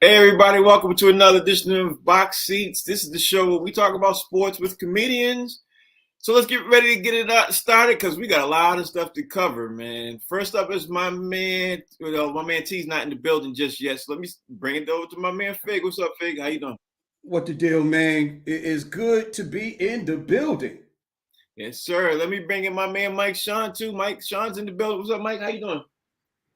Hey everybody, welcome to another edition of Box Seats. This is the show where we talk about sports with comedians. So let's get ready to get it started because we got a lot of stuff to cover, man. First up is my man. My man T's not in the building just yet, so let me bring it over to my man Fig. What's up, Fig? How you doing? What the deal, man? It is good to be in the building. Yes, sir. Let me bring in my man Mike Sean too. Mike Sean's in the building. What's up, Mike? How you doing?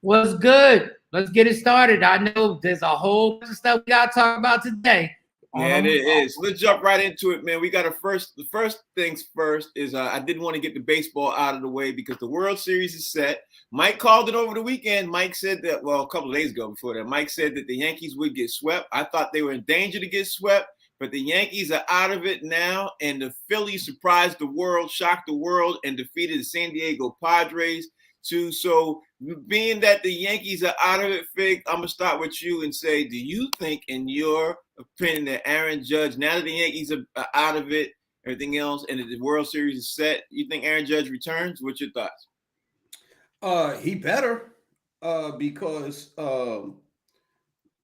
What's good? Let's get it started. I know there's a whole bunch of stuff we gotta talk about today. Yeah, it is. Let's jump right into it, man. We got the first things first is I didn't want to get the baseball out of the way because the World Series is set. Mike called it over the weekend. Mike said that, well, a couple of days ago before that, Mike said that the Yankees would get swept. I thought they were in danger to get swept, but the Yankees are out of it now, and the Phillies surprised the world, shocked the world, and defeated the San Diego Padres too. So being that the Yankees are out of it, Fig, I'm going to start with you and say, do you think, in your opinion, that Aaron Judge, now that the Yankees are out of it, everything else, and the World Series is set, you think Aaron Judge returns? What's your thoughts? He better because the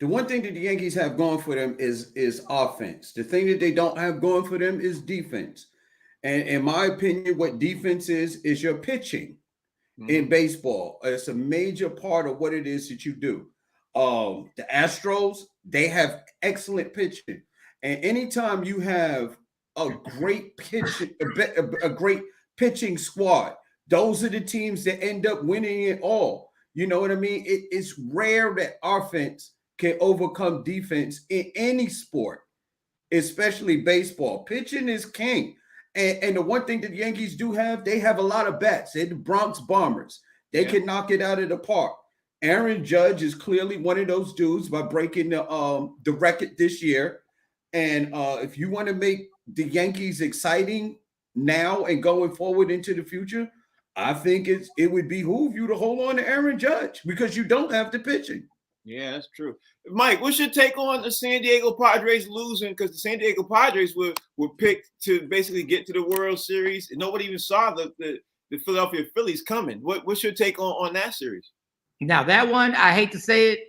one thing that the Yankees have going for them is offense. The thing that they don't have going for them is defense. And in my opinion, what defense is your pitching. In baseball. It's a major part of what it is that you do. The Astros, they have excellent pitching. And anytime you have a great pitching, a great pitching squad, those are the teams that end up winning it all. You know what I mean? It's rare that offense can overcome defense in any sport, especially baseball. Pitching is king. And the one thing that the Yankees do have, they have a lot of bats. They're the Bronx Bombers. They can knock it out of the park. Aaron Judge is clearly one of those dudes by breaking the record this year. And if you want to make the Yankees exciting now and going forward into the future, I think it would behoove you to hold on to Aaron Judge because you don't have the pitching. Yeah, that's true. Mike, what's your take on the San Diego Padres losing? Because the San Diego Padres were picked to basically get to the World Series, and nobody even saw the Philadelphia Phillies coming. What's your take on that series? Now, that one, I hate to say it,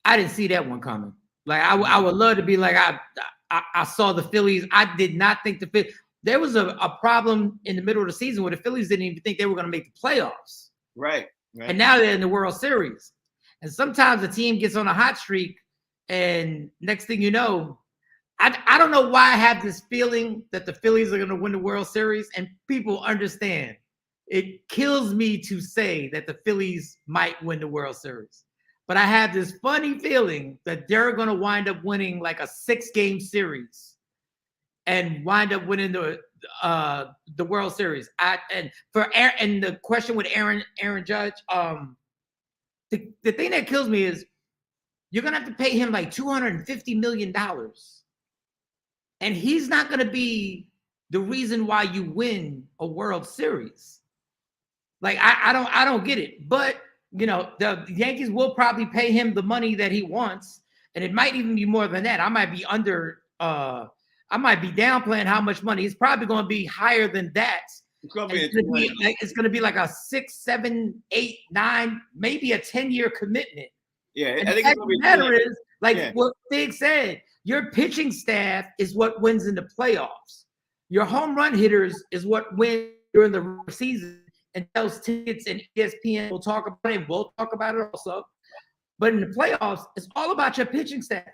I didn't see that one coming. Like, I would love to be like, I saw the Phillies. I did not think the Phillies. There was a problem in the middle of the season where the Phillies didn't even think they were going to make the playoffs. Right. And now they're in the World Series. And sometimes the team gets on a hot streak, and next thing you know, I don't know why I have this feeling that the Phillies are going to win the World Series, and people understand. It kills me to say that the Phillies might win the World Series. But I have this funny feeling that they're going to wind up winning like a 6-game series and wind up winning the World Series. And the question with Aaron Judge, the thing that kills me is you're going to have to pay him like $250 million. And he's not going to be the reason why you win a World Series. Like, I don't get it. But, you know, the Yankees will probably pay him the money that he wants. And it might even be more than that. I might be downplaying how much money. It's probably going to be higher than that. It's going to be like a 6, 7, 8, 9, maybe a 10-year commitment. Yeah, and I think the matter is, what Fig said, your pitching staff is what wins in the playoffs. Your home run hitters is what win during the season. And those tickets and ESPN will talk about it. We'll talk about it also. But in the playoffs, it's all about your pitching staff.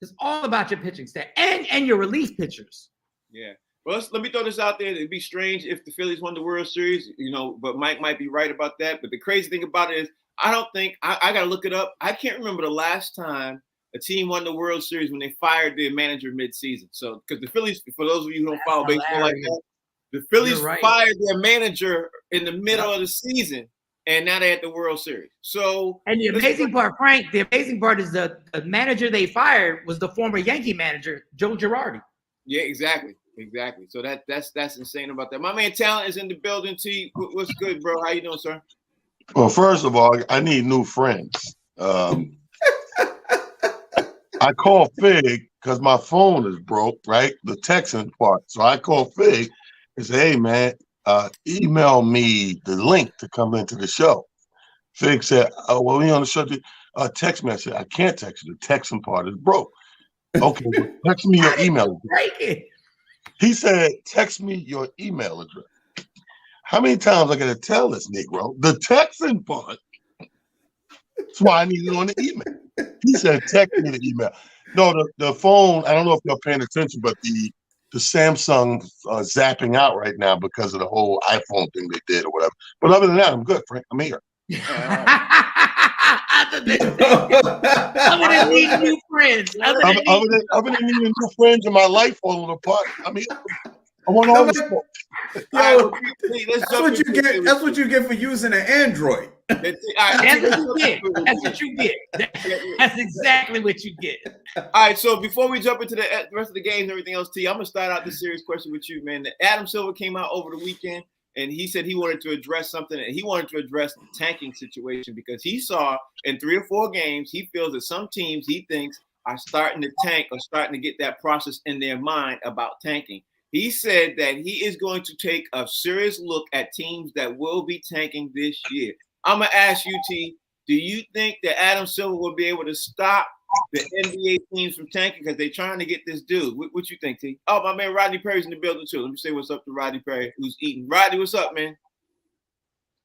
It's all about your pitching staff and your relief pitchers. Yeah. Well, let me throw this out there. It'd be strange if the Phillies won the World Series, you know, but Mike might be right about that. But the crazy thing about it is I don't think – I got to look it up. I can't remember the last time a team won the World Series when they fired their manager midseason. So because the Phillies, for those of you who don't follow baseball like that, the Phillies fired their manager in the middle of the season, and now they're at the World Series. So, and the amazing part, Frank, is the manager they fired was the former Yankee manager, Joe Girardi. Yeah, exactly. So that's insane about that. My man Talent is in the building. T, what's good, bro? How you doing, sir? Well, first of all, I need new friends. I call Fig because my phone is broke, right? The texting part. So I call Fig and say, hey, man, email me the link to come into the show. Fig said, oh, well, we on the show. text me. I said, I can't text you. The texting part is broke. Okay, well, text me your email address. Break it. He said, text me your email address. How many times I got to tell this Negro? The texting part. That's why I need it on the email. He said, text me the email. No, the phone, I don't know if you're paying attention, but the Samsung zapping out right now because of the whole iPhone thing they did or whatever. But other than that, I'm good, Frank. I'm here. Other than needing new friends. Other than needing new friends in my life falling apart. I mean, I want all this. Yo, that's what you get. That's what you get for using an Android. That's what you get. That's what you get. That's exactly what you get. All right. So before we jump into the rest of the games and everything else, T, I'm gonna start out this serious question with you, man. Adam Silver came out over the weekend, and he said he wanted to address something, and he wanted to address the tanking situation because he saw in 3 or 4 games, he feels that some teams he thinks are starting to tank or starting to get that process in their mind about tanking. He said that he is going to take a serious look at teams that will be tanking this year. I'm going to ask you, T, do you think that Adam Silver will be able to stop the NBA teams from tanking because they're trying to get this dude? What you think, T? Oh, my man Rodney Perry's in the building, too. Let me say what's up to Rodney Perry, who's eating. Rodney, what's up, man?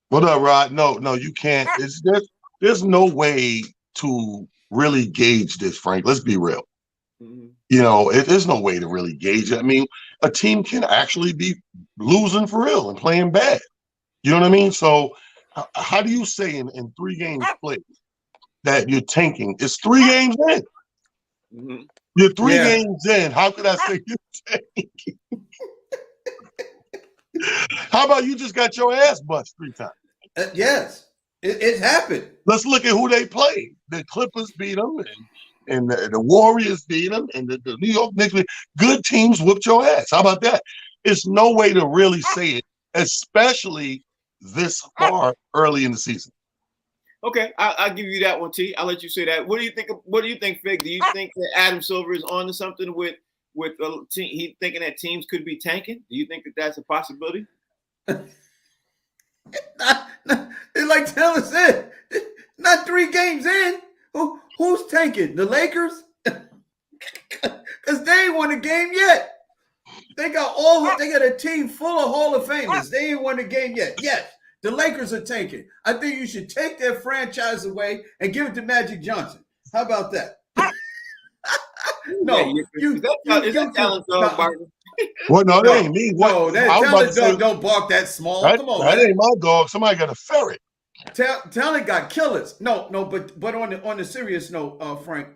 What up, Rod? No, you can't. There's no way to really gauge this, Frank. Let's be real. Mm-hmm. You know, there's no way to really gauge it. I mean, a team can actually be losing for real and playing bad. You know what I mean? So how do you say in 3 games played that you're tanking? It's 3 games in. Mm-hmm. You're 3 games in. How could I say you're tanking? How about you just got your ass bust 3 times? Yes, it's happened. Let's look at who they played. The Clippers beat them, and the Warriors beat them, and the New York Knicks. Good teams whooped your ass. How about that? It's no way to really say it, especially this far early in the season. Okay, I'll give you that one, T. I'll let you say that. What do you think, Fig? Do you think that Adam Silver is on to something with the team? He thinking that teams could be tanking? Do you think that that's a possibility? It's like Taylor said, not 3 games in. Who's tanking? The Lakers? Because they ain't won a game yet. They got a team full of Hall of Famers. They ain't won a game yet. Yes, the Lakers are tanking. I think you should take their franchise away and give it to Magic Johnson. How about that? No, is that Talent Dog barking? Well, no, that ain't me. No, that Talent Dog don't bark that small. Come on, that ain't my dog. Somebody got a ferret. Talent got killers. No, but on the serious note, Frank,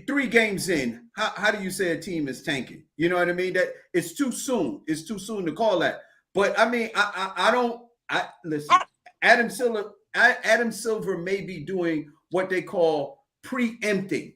3 games in, how do you say a team is tanking? You know what I mean? That it's too soon. It's too soon to call that. But I mean, listen. Adam Silver may be doing what they call preempting.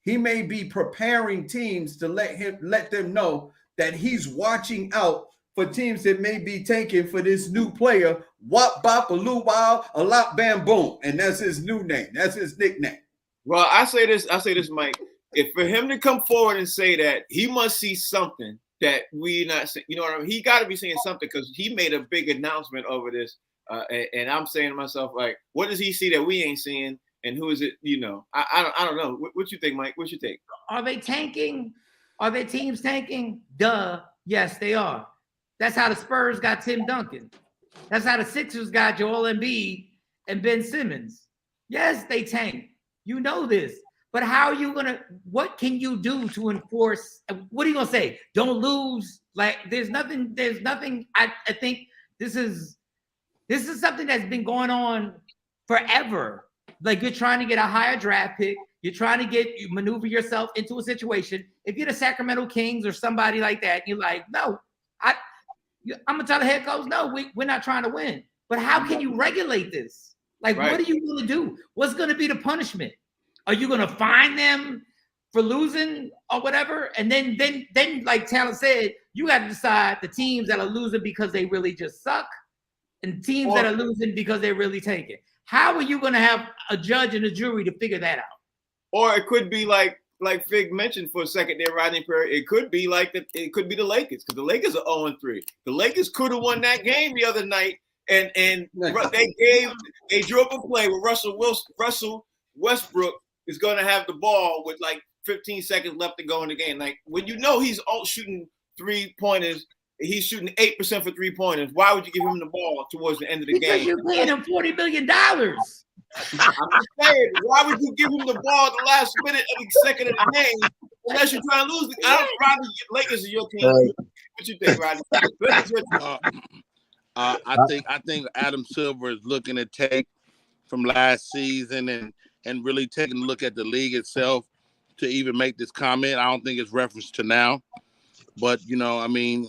He may be preparing teams to let them know that he's watching out for teams that may be tanking for this new player, Wop Bop a Loo Wow a Lot Bam Boom, and that's his new name. That's his nickname. Well, I say this, Mike. If for him to come forward and say that, he must see something that we not see. You know what I mean? He got to be seeing something because he made a big announcement over this, and I'm saying to myself, like, what does he see that we ain't seeing? And who is it? You know, I don't know. What you think, Mike? What's your take? Are they tanking? Are their teams tanking? Duh. Yes, they are. That's how the Spurs got Tim Duncan. That's how the Sixers got Joel Embiid and Ben Simmons. Yes, they tank. You know this. But how are you what can you do to enforce? What are you going to say? Don't lose. Like, there's nothing. I think this is something that's been going on forever. Like, you're trying to get a higher draft pick. You're trying to maneuver yourself into a situation. If you're the Sacramento Kings or somebody like that, you're like, no, I'm going to tell the head coach, no, we're not trying to win. But how can you regulate this? Like, right. What are you going to do? What's going to be the punishment? Are you going to fine them for losing or whatever? And then like Talent said, you got to decide the teams that are losing because they really just suck and teams that are losing because they're really tanking. How are you going to have a judge and a jury to figure that out? Or it could be like Fig mentioned for a second there, Rodney Perry. It could be the Lakers because the Lakers are 0-3. The Lakers could have won that game the other night, and they drew up a play with Russell Westbrook is going to have the ball with like 15 seconds left to go in the game. Like when you know he's all shooting 3-pointers, he's shooting 8% for 3-pointers. Why would you give him the ball towards the end of the game? Because you're paying him $40 million. I'm just saying, why would you give him the ball at the last minute of the second of the game unless you're trying to lose? Rodney, Lakers are your team. What you think, Rodney? I think Adam Silver is looking to take from last season and really taking a look at the league itself to even make this comment. I don't think it's reference to now, but I mean,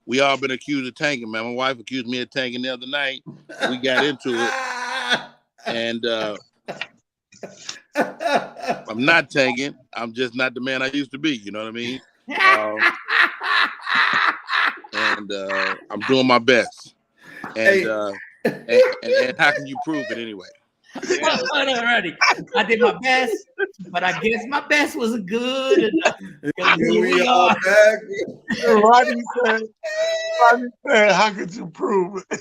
we all been accused of tanking, man. My wife accused me of tanking the other night. We got into it, and I'm not tanking. I'm just not the man I used to be. You know what I mean? And I'm doing my best. And how can you prove it anyway? Already. I did my best, but I guess my best wasn't good enough. Here we are back. Rodney said, how could you prove it?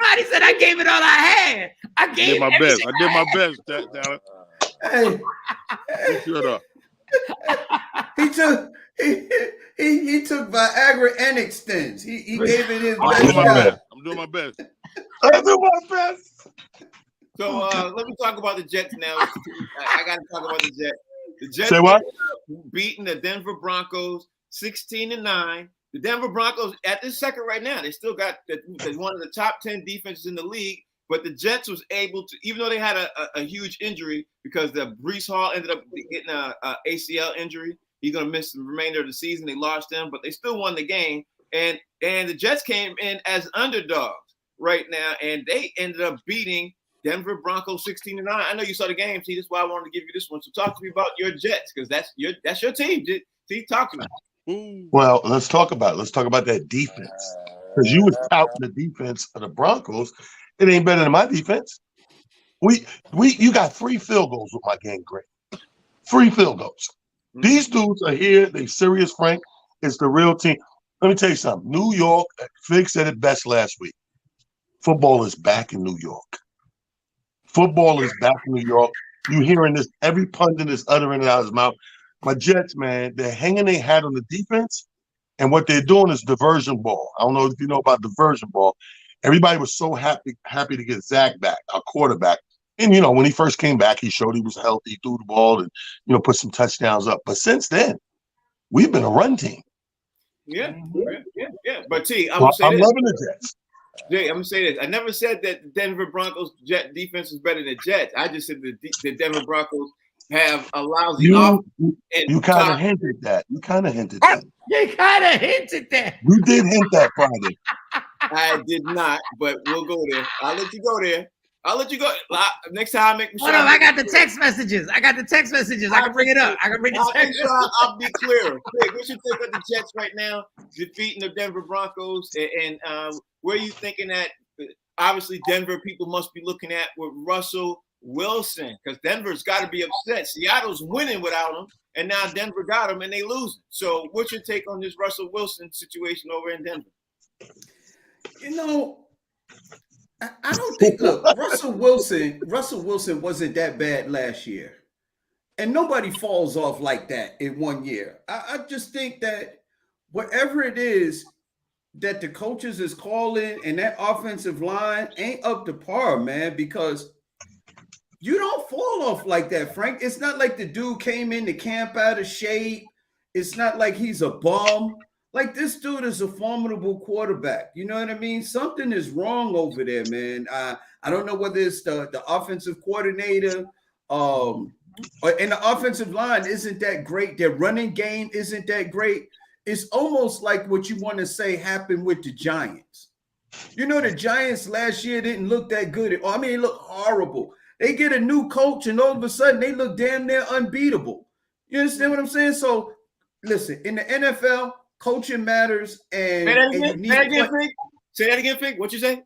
Rodney said I gave it all I had. I did my best. I did my best, Tyler. Hey, Shut up. He took Viagra and Extends. He gave it his I'm best shot. I'm doing my best. I do my best. So let me talk about the Jets now. I got to talk about the Jets. The Jets Say what? beating the Denver Broncos 16-9. The Denver Broncos at this second right now, they still got one of the top 10 defenses in the league. But the Jets was able to, even though they had a huge injury because the Breece Hall ended up getting a ACL injury. He's going to miss the remainder of the season. They lost him, but they still won the game. And the Jets came in as underdogs right now, and they ended up beating Denver Broncos 16-9. I know you saw the game, T. That's why I wanted to give you this one. So talk to me about your Jets, because that's your team. T, talk to me. Well, let's talk about that defense. Because you was touting the defense of the Broncos. It ain't better than my defense. You got 3 field goals with my game, Greg. 3 field goals. Mm-hmm. These dudes are here. They serious, Frank. It's the real team. Let me tell you something. New York, Fig said it best last week. Football is back in New York. Football is back in New York. You hearing this? Every pundit is uttering it out of his mouth. My Jets, man, they're hanging their hat on the defense, and what they're doing is diversion ball. I don't know if you know about diversion ball. Everybody was so happy to get Zach back, our quarterback. And, when he first came back, he showed he was healthy, threw the ball and, put some touchdowns up. But since then, we've been a run team. Yeah. But T, I'm loving the Jets. Jay, I'm going to say this. I never said that the Denver Broncos Jet defense is better than Jets. I just said the Denver Broncos have a lousy offense. You kind of hinted that. You kind of hinted that. You did hint that Friday. I did not, but we'll go there. I'll let you go there. Next time I make sure. Hold on, I got the text messages. I can bring it up. I can bring the text. I'll be clearer. What's your take on the Jets right now defeating the Denver Broncos? And where are you thinking that? Obviously, Denver people must be looking at with Russell Wilson, because Denver's got to be upset. Seattle's winning without him, and now Denver got him and they losing. So what's your take on this Russell Wilson situation over in Denver? I don't think, look, Russell Wilson wasn't that bad last year. And nobody falls off like that in 1 year. I just think that whatever it is that the coaches is calling and that offensive line ain't up to par, man, because you don't fall off like that, Frank. It's not like the dude came into camp out of shape. It's not like he's a bum. Like, this dude is a formidable quarterback. You know what I mean? Something is wrong over there, man. I don't know whether it's the offensive coordinator and the offensive line isn't that great. Their running game isn't that great. It's almost like what you want to say happened with the Giants. The Giants last year didn't look that good. They look horrible. They get a new coach, and all of a sudden they look damn near unbeatable. You understand what I'm saying? So, listen, in the NFL, coaching matters, and say that again, Fig. What you say?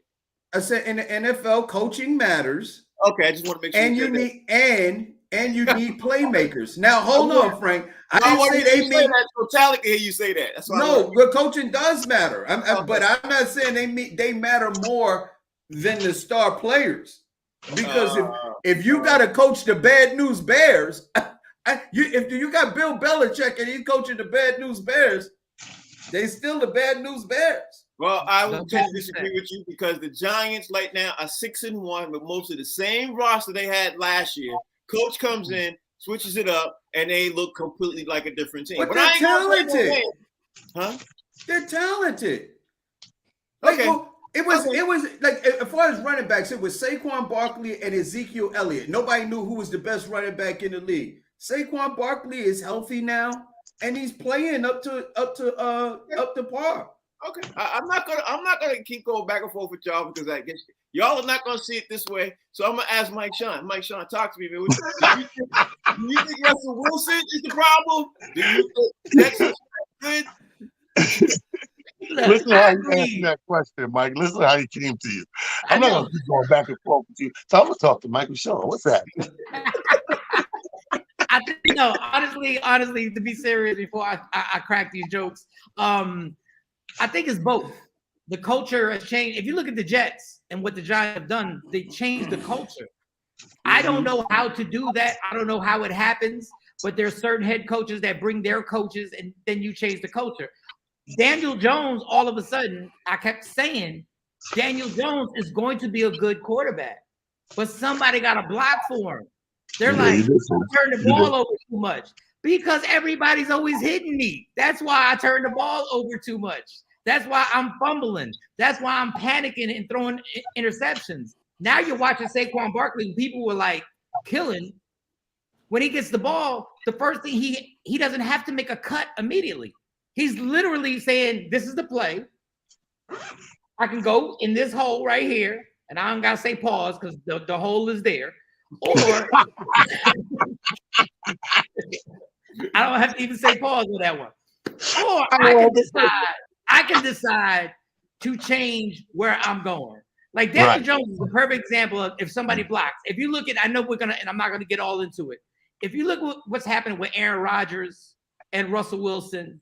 I said in the NFL, coaching matters. Okay, I just want to make sure. And you need playmakers. Now, hold on, Frank. I didn't say they mean that. Totality. Hear you say that. That's why. No, but coaching does matter. But I'm not saying they matter more than the star players. Because if you got to coach the bad news Bears, if you got Bill Belichick and he's coaching the bad news Bears, they still the bad news Bears. Well, I would tend to disagree with you because the Giants right now are 6-1 with most of the same roster they had last year. Coach comes in, switches it up, and they look completely like a different team. But they're talented. Huh? They're talented. Like, okay. Well, it was like, as far as running backs, it was Saquon Barkley and Ezekiel Elliott. Nobody knew who was the best running back in the league. Saquon Barkley is healthy now, and he's playing up to par. Okay, I'm not gonna keep going back and forth with y'all because I guess y'all are not gonna see it this way. So I'm gonna ask Mike Sean. Mike Sean, talk to me, man. Do you think Russell Wilson is the problem? Do you think Texas is good? Listen how you answered that question, Mike. Listen how he came to you. I'm not going to keep going back and forth with you. So I'm going to talk to Michael Sean. What's that? I think, honestly, to be serious before I crack these jokes, I think it's both. The culture has changed. If you look at the Jets and what the Giants have done, they changed the culture. I don't know how to do that. I don't know how it happens, but there's certain head coaches that bring their coaches and then you change the culture. Daniel Jones, all of a sudden, I kept saying Daniel Jones is going to be a good quarterback, but somebody got to block for him. They're like, turn the ball over too much because everybody's always hitting me. That's why I turn the ball over too much. That's why I'm fumbling. That's why I'm panicking and throwing interceptions. Now you're watching Saquon Barkley. People were like killing. When he gets the ball, the first thing he doesn't have to make a cut immediately. He's literally saying, this is the play. I can go in this hole right here, and I don't got to say pause because the hole is there. Or I don't have to even say pause with that one. Or I can decide to change where I'm going. Like Daniel Jones is a perfect example of if somebody blocks. If you look at, I know we're going to, and I'm not going to get all into it. If you look at what's happening with Aaron Rodgers and Russell Wilson,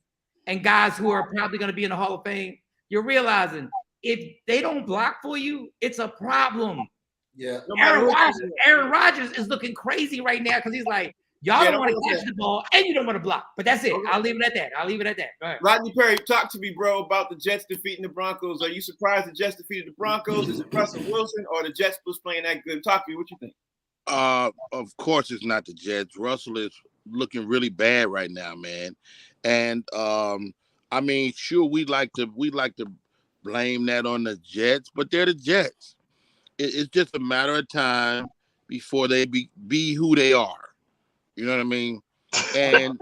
and guys who are probably going to be in the Hall of Fame, you're realizing if they don't block for you, it's a problem. Yeah. Aaron Rodgers is looking crazy right now because he's like, y'all don't want to catch the ball and you don't want to block. But that's it. Okay. I'll leave it at that. Go ahead. Rodney Perry, talk to me, bro, about the Jets defeating the Broncos. Are you surprised the Jets defeated the Broncos? Is it Russell Wilson or the Jets was playing that good? Talk to me. What you think? Of course it's not the Jets. Russell is looking really bad right now, man. And I mean, sure, we like to blame that on the Jets, but they're the Jets. It's just a matter of time before they be who they are. You know what I mean? And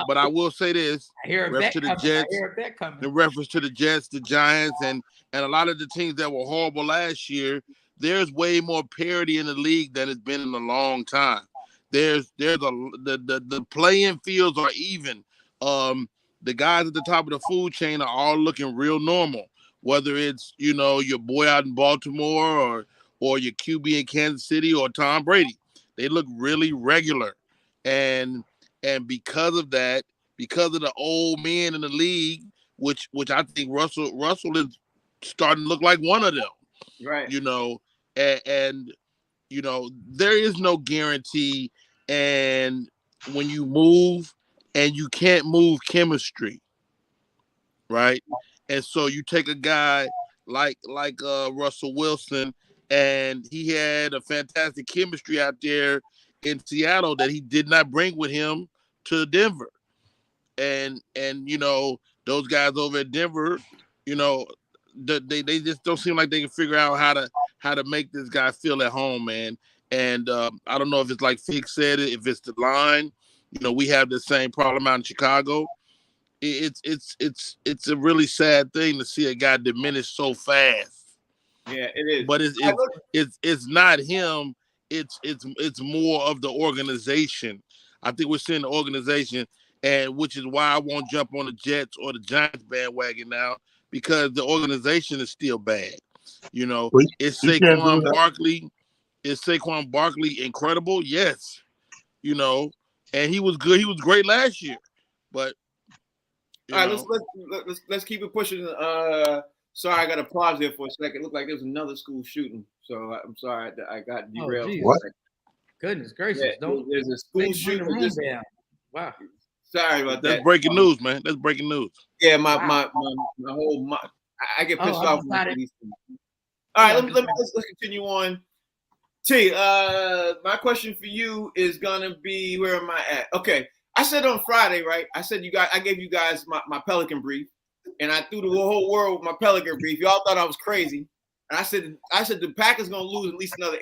but I will say this: in reference to the Jets, the Giants, and a lot of the teams that were horrible last year, there's way more parity in the league than it's been in a long time. There's the playing fields are even. The guys at the top of the food chain are all looking real normal. Whether it's your boy out in Baltimore or your QB in Kansas City or Tom Brady, they look really regular. And because of that, because of the old men in the league, which I think Russell is starting to look like one of them. Right. And there is no guarantee. And when you move and you can't move chemistry, right? And so you take a guy like Russell Wilson, and he had a fantastic chemistry out there in Seattle that he did not bring with him to Denver. And those guys over at Denver, they just don't seem like they can figure out how to make this guy feel at home, man. And I don't know if it's like Fig said it, if it's the line. We have the same problem out in Chicago. It's a really sad thing to see a guy diminish so fast. Yeah, it is. But it's not him. It's more of the organization. I think we're seeing the organization, and which is why I won't jump on the Jets or the Giants bandwagon now, because the organization is still bad. Is Saquon Barkley? Is Saquon Barkley incredible? Yes. And he was good. He was great last year. But all right, let's keep it pushing. Sorry, I got to pause there for a second. It looked like there was another school shooting, so I'm sorry I got derailed. geez. What? Goodness gracious! Yeah, Don't there's a school bring the shooting. room down. Wow. Sorry about That's that. breaking news, man. That's breaking news. Yeah, Wow. my whole I get pissed I off when I decided- see these things. All right, let's continue on. T, my question for you is gonna be, where am I at? Okay, I said on Friday, right? I said I gave you guys my Pelican brief, and I threw the whole world with my Pelican brief. Y'all thought I was crazy. And I said the Packers gonna lose at least another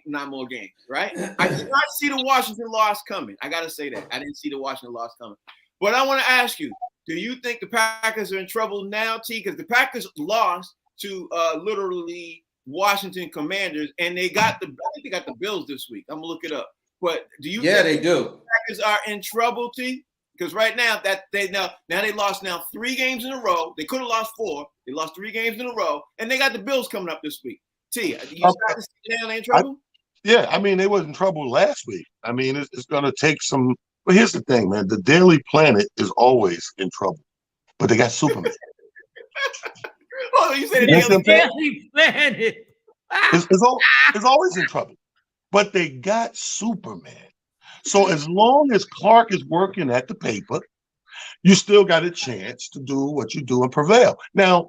9 more games, right? I did not see the Washington loss coming. I gotta say that. I didn't see the Washington loss coming. But I want to ask you, do you think the Packers are in trouble now, T? Because the Packers lost to literally Washington Commanders, and I think they got the Bills this week. I'm gonna look it up. But do you think they do. the Packers are in trouble, T? Because right now they lost 3 games in a row. They could have lost 4. They lost 3 games in a row, and they got the Bills coming up this week. T, you start to see now they in trouble? Yeah, I mean, they was in trouble last week. I mean, it's going to take some. But here's the thing, man. The Daily Planet is always in trouble, but they got Superman. Oh, you said Daily Daily Planet. It's always in trouble, but they got Superman. So as long as Clark is working at the paper, you still got a chance to do what you do and prevail. Now,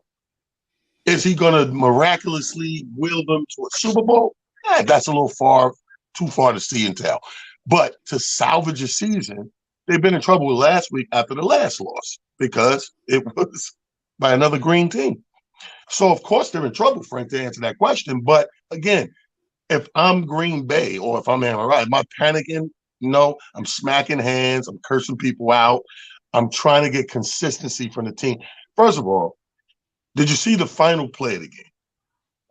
is he going to miraculously will them to a Super Bowl? That's a little too far to see and tell. But to salvage a season, they've been in trouble last week after the last loss because it was by another green team. So, of course, they're in trouble, Frank, to answer that question. But, again, if I'm Green Bay or if I'm Aaron Rodgers, am I panicking? No, I'm smacking hands. I'm cursing people out. I'm trying to get consistency from the team. First of all, did you see the final play of the game?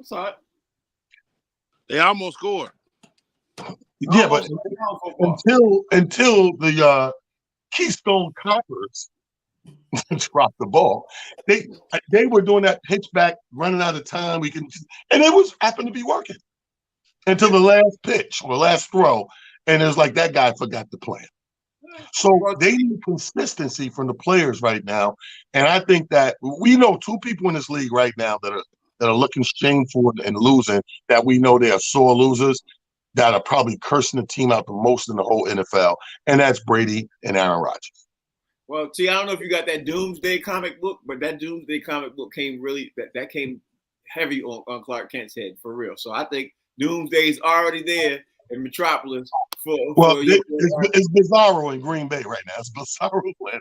I saw it. They almost scored. Yeah, but until the Keystone Coppers dropped the ball, they were doing that pitch back, running out of time. And it happened to be working until the last pitch or last throw, and it was like that guy forgot the plan. So they need consistency from the players right now, and I think that we know 2 people in this league right now that are looking shameful and losing. That we know they are sore losers that are probably cursing the team out the most in the whole NFL, and that's Brady and Aaron Rodgers. Well, T, I don't know if you got that Doomsday comic book, but that Doomsday comic book came that came heavy on Clark Kent's head for real. So I think Doomsday's already there in Metropolis. It's Bizarro in Green Bay right now. It's Bizarro land.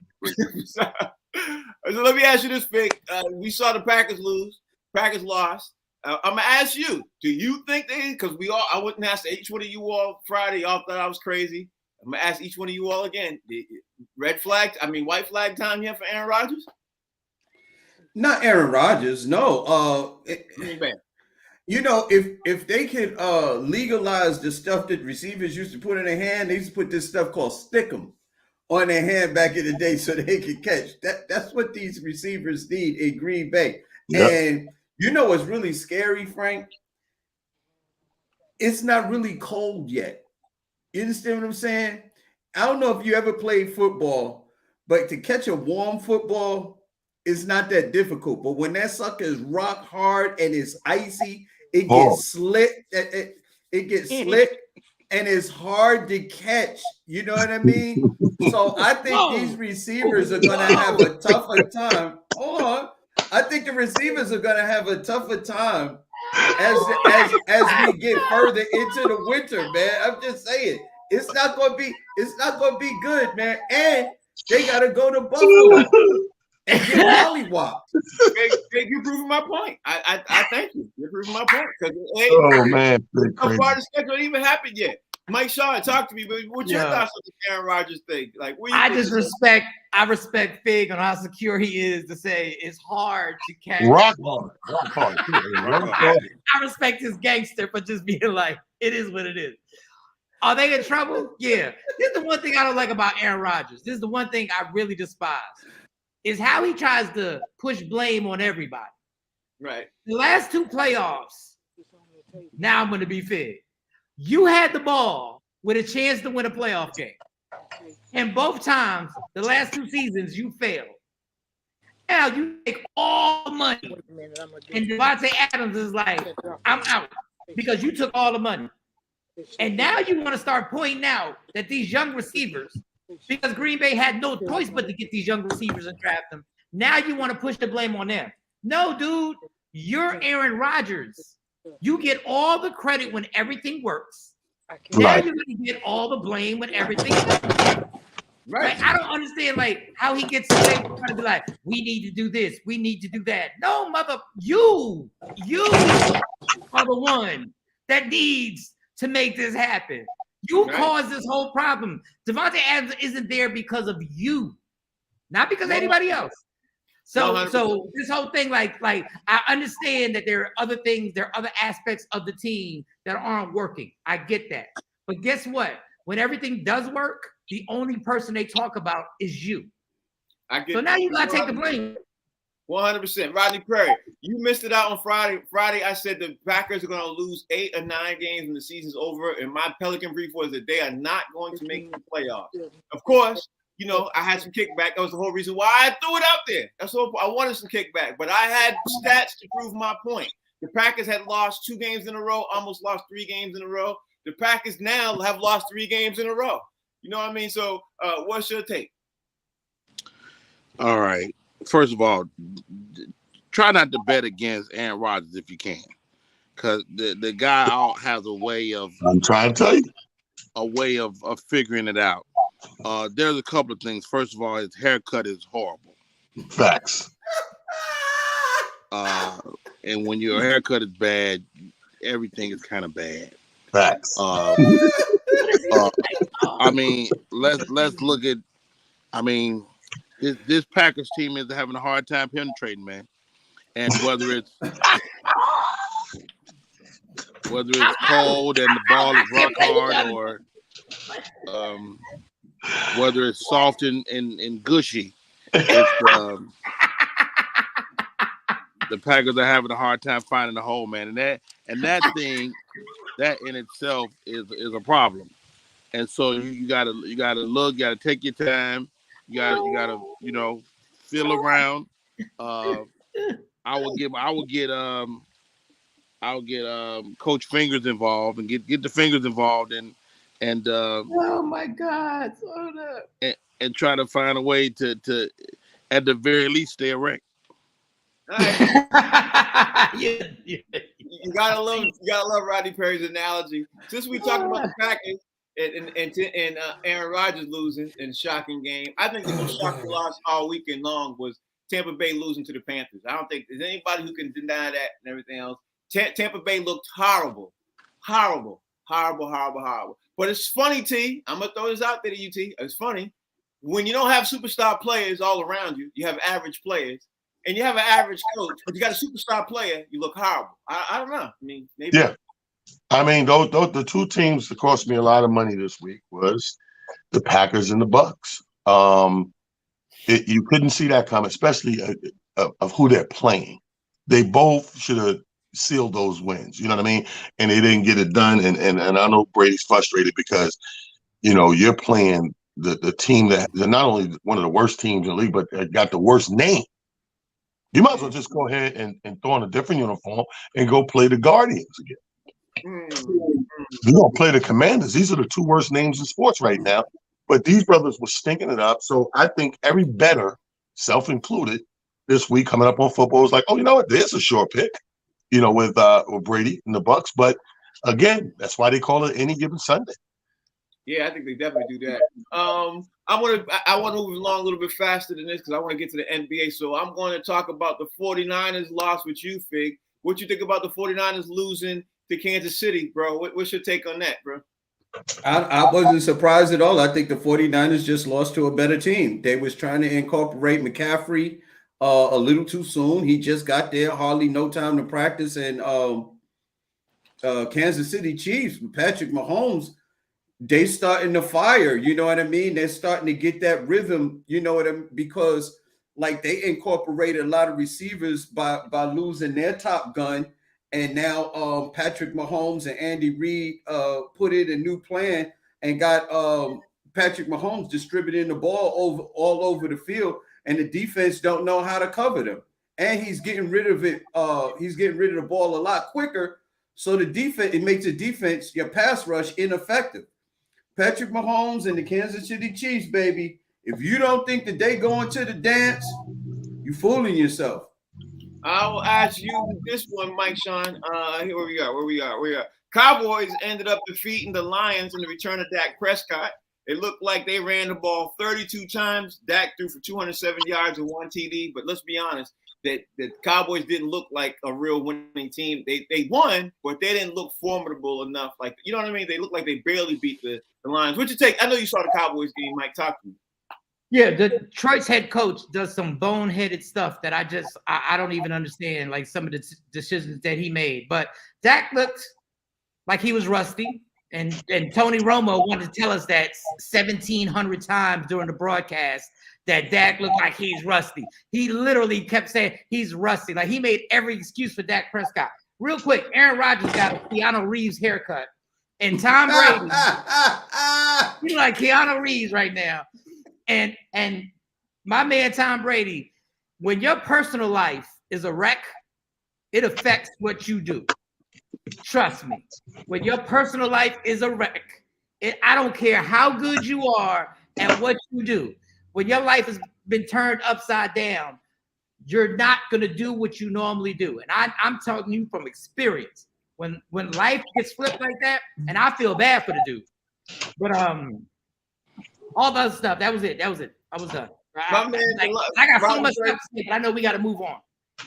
So let me ask you this, Vic. We saw the Packers lose. Packers lost. I'm gonna ask you: do you think because I wouldn't ask each one of you all Friday. Y'all thought I was crazy. I'm gonna ask each one of you all again. White flag time here for Aaron Rodgers? Not Aaron Rodgers, no. You know, if they could legalize the stuff that receivers used to put in their hand, they used to put this stuff called stickum on their hand back in the day so they could catch. That's what these receivers need in Green Bay. Yep. And you know what's really scary, Frank? It's not really cold yet. You understand what I'm saying? I don't know if you ever played football, but to catch a warm football is not that difficult. But when that sucker is rock hard and it's icy, it gets slick. It gets slick and it's hard to catch. You know what I mean? So I think these receivers are going to have a tougher time. Hold on. I think the receivers are going to have a tougher time as we get further into the winter, man. I'm just saying. It's not going to be good, man. And they got to go to Buffalo and get mollywopped. You're proving my point. I thank you. You're proving my point. Man. How far the schedule ain't even happened yet. Mike Shaw, talk to me, but what's your thoughts on the Aaron Rodgers thing? Like, I respect Fig on how secure he is to say it's hard to catch. Rock hard. I respect his gangster for just being like, it is what it is. Are they in trouble? Yeah. This is the one thing I don't like about Aaron Rodgers. This is the one thing I really despise, is how he tries to push blame on everybody. Right. The last 2 playoffs, now I'm going to be fair. You had the ball with a chance to win a playoff game. And both times, the last 2 seasons, you failed. now you take all the money, and Devontae Adams is like, I'm out because you took all the money. And now you want to start pointing out that these young receivers, because Green Bay had no choice but to get these young receivers and draft them. Now you want to push the blame on them. No, dude, you're Aaron Rodgers. You get all the credit when everything works. Now you're going to get all the blame when everything fails. Right. Like, I don't understand like how he gets away with trying to be like, we need to do this, we need to do that. No, you are the one that needs to make this happen. You caused this whole problem. Devontae Adams isn't there because of you, not because of anybody else. So this whole thing, like I understand that there are other things, there are other aspects of the team that aren't working. I get that. But guess what? When everything does work, the only person they talk about is you. So now you gotta take the blame. 100%. Rodney Perry, you missed it out on Friday. Friday, I said the Packers are going to lose 8 or 9 games when the season's over. And my Pelican brief was that they are not going to make the playoffs. Of course, you know, I had some kickback. That was the whole reason why I threw it out there. That's what I wanted, some kickback. But I had stats to prove my point. The Packers had lost 2 games in a row, almost lost 3 games in a row. The Packers now have lost 3 games in a row. You know what I mean? So what's your take? All right. First of all, try not to bet against Aaron Rodgers if you can, because the guy has a way of. I'm trying to tell you. A way of figuring it out. There's a couple of things. First of all, his haircut is horrible. Facts. And when your haircut is bad, everything is kind of bad. Facts. I mean, let's look at. I mean. This Packers team is having a hard time penetrating, man. And whether it's cold and the ball is rock hard, or whether it's soft and gushy, it's, the Packers are having a hard time finding the hole, man. And that thing, that in itself is a problem. And so you gotta look, you gotta take your time. You gotta, you know, feel around. I would get Coach Fingers involved and get the Fingers involved and oh my God, and try to find a way to at the very least stay erect. All right. You gotta love Rodney Perry's analogy. Since we talking about the Packers. And Aaron Rodgers losing in a shocking game. I think the most shocking loss all weekend long was Tampa Bay losing to the Panthers. I don't think there's anybody who can deny that and everything else. Tampa Bay looked horrible. But it's funny, T. I'm going to throw this out there to you, T. It's funny. When you don't have superstar players all around you, you have average players, and you have an average coach, but you got a superstar player, you look horrible. I don't know. I mean, maybe. Yeah. I mean, the 2 teams that cost me a lot of money this week was the Packers and the Bucs. You couldn't see that coming, especially of who they're playing. They both should have sealed those wins. You know what I mean? And they didn't get it done. And I know Brady's frustrated because, you know, you're playing the team that they're not only one of the worst teams in the league, but got the worst name. You might as well just go ahead and throw on a different uniform and go play the Guardians again. You're going to play the Commanders. These are the 2 worst names in sports right now. But these brothers were stinking it up. So I think every bettor, self-included, this week coming up on football is like, oh, you know what? There's a sure pick, you know, with Brady and the Bucs. But again, that's why they call it any given Sunday. Yeah, I think they definitely do that. I want to move along a little bit faster than this because I want to get to the NBA. So I'm going to talk about the 49ers loss with you, Fig. What you think about the 49ers losing to Kansas City, bro? What's your take on that, bro? I wasn't surprised at all. I think the 49ers just lost to a better team. They was trying to incorporate McCaffrey a little too soon. He just got there, hardly no time to practice. And Kansas City Chiefs, Patrick Mahomes, they starting to fire. You know what I mean? They're starting to get that rhythm. You know what I mean? Because like they incorporated a lot of receivers by losing their top gun. And now Patrick Mahomes and Andy Reid put in a new plan and got Patrick Mahomes distributing the ball all over the field. and the defense don't know how to cover them. And he's getting rid of it. He's getting rid of the ball a lot quicker. So the defense, it makes the defense, your pass rush, ineffective. Patrick Mahomes and the Kansas City Chiefs, baby. If you don't think that they going to the dance, you fooling yourself. I will ask you this one, Mike Sean. Here where we are. Cowboys ended up defeating the Lions in the return of Dak Prescott. It looked like they ran the ball 32 times. Dak threw for 207 yards and 1 TD. But let's be honest, that the Cowboys didn't look like a real winning team. They won, but they didn't look formidable enough. Like, you know what I mean? They looked like they barely beat the Lions. What'd you take? I know you saw the Cowboys game, Mike. Talk to me. Yeah, the Detroit's head coach does some boneheaded stuff that I don't even understand, like some of the decisions that he made. But Dak looked like he was rusty, and Tony Romo wanted to tell us that 1,700 times during the broadcast that Dak looked like he's rusty. He literally kept saying he's rusty. Like, he made every excuse for Dak Prescott. Real quick, Aaron Rodgers got a Keanu Reeves haircut, and Tom Brady, he's like Keanu Reeves right now. And my man Tom Brady, when your personal life is a wreck, it affects what you do. Trust me. When your personal life is a wreck, I don't care how good you are and what you do. When your life has been turned upside down, you're not going to do what you normally do. And I'm telling you from experience, when life gets flipped like that, and I feel bad for the dude. But all the other stuff, that was it. I was done. I got so much stuff to say, but I know we got to move on.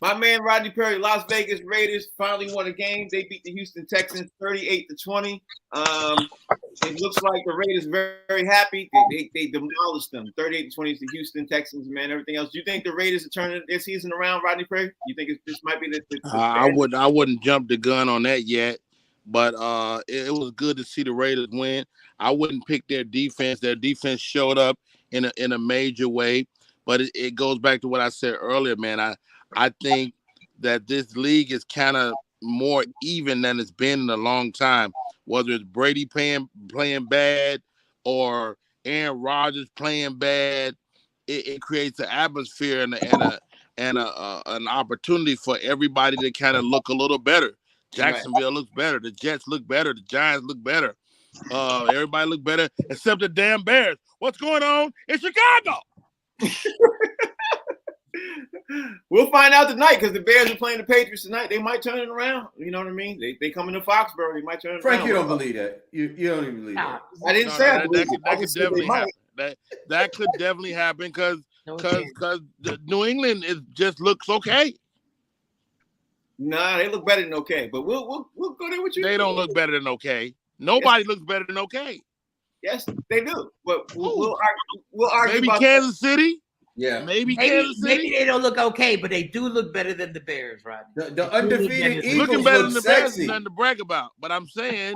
My man Rodney Perry, Las Vegas Raiders finally won a game. They beat the Houston Texans 38-20. It looks like the Raiders very, very happy. They demolished them 38-20 to the Houston Texans, man. Everything else. Do you think the Raiders are turning their season around, Rodney Perry? You think this might be the I wouldn't jump the gun on that yet, but it was good to see the Raiders win. I wouldn't pick their defense. Their defense showed up in a major way, but it goes back to what I said earlier, man. I think that this league is kind of more even than it's been in a long time. Whether it's Brady playing bad or Aaron Rodgers playing bad, it creates an atmosphere and an opportunity for everybody to kind of look a little better. Jacksonville looks better. The Jets look better. The Giants look better. Everybody look better except the damn Bears. What's going on in Chicago? We'll find out tonight because the Bears are playing the Patriots tonight. They might turn it around. You know what I mean? They come into Foxborough. They might turn it Frank, around. you don't believe that. You don't even believe that. I didn't say that could definitely happen. That could definitely happen because New England just looks okay. Nah, they look better than okay. But we'll go there with you. They don't look better than okay. Nobody looks better than okay. Yes, they do. But we'll argue. Maybe about Kansas City. Yeah, maybe Kansas City. Maybe they don't look okay, but they do look better than the Bears, right? The undefeated Eagles looking better than look the Bears sexy. is nothing to brag about. But I'm saying